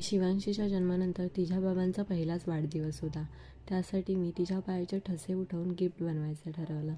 शिवांशीच्या जन्मानंतर तिच्या बाबांचा पहिलाच वाढदिवस होता. त्यासाठी मी तिच्या पायाचे ठसे उठवून गिफ्ट बनवायचं ठरवलं.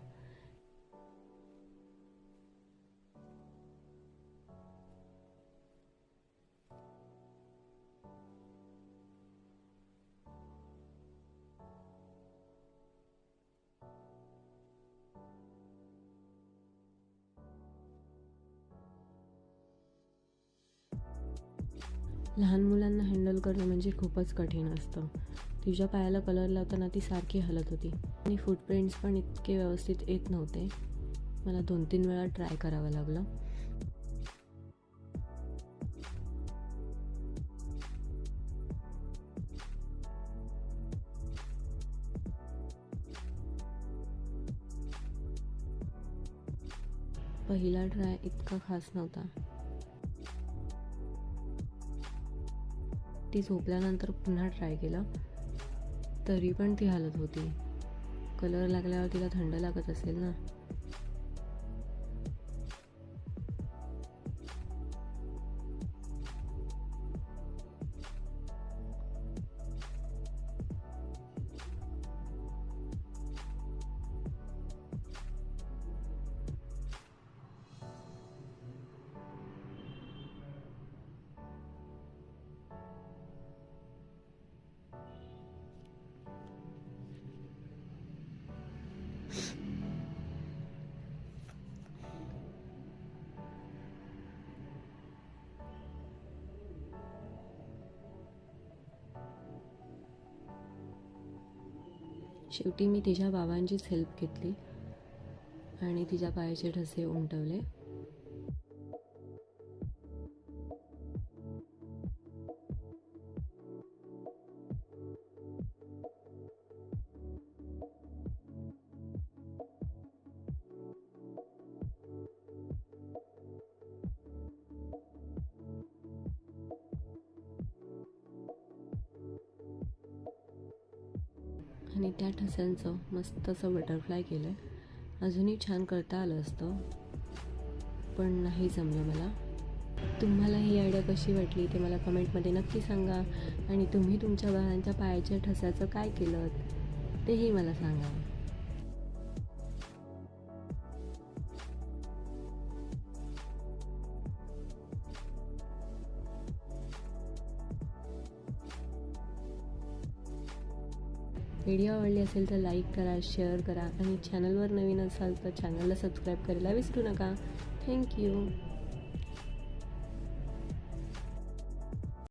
लहान मुलांना हँडल करणं म्हणजे खूपच कठीण असतं. तिच्या पायाला कलर लावताना ती सारखी हलत होती आणि फुटप्रिंट्स पण इतके व्यवस्थित येत नव्हते. मला 2-3 वेळा ट्राय करावं लागलं. पहिला ट्राय इतका खास नव्हता. ती झोपल्यानंतर पुन्हा ट्राय केलं, तरी पण ती हालत होती. कलर लागल्यावर तिला थंड लागत असेल ना. शेवटी मी तिच्या बाबांचीच हेल्प घेतली आणि तिच्या पायाचे ठसे उमटवले. आणि त्या ठस्यांचं मस्त असं बटरफ्लाय केलं आहे. अजूनही छान करता आलं असतं, पण नाही जमलं मला. तुम्हाला ही आयडिया कशी वाटली ते मला कमेंटमध्ये नक्की सांगा. आणि तुम्ही तुमच्या बाळांच्या पायाच्या ठस्याचं काय केलं तेही मला सांगा. व्हिडिओ आवडली असेल तर लाईक करा, शेअर करा आणि चॅनलवर नवीन असाल तर चॅनलला सबस्क्राईब करायला विसरू नका. थँक्यू.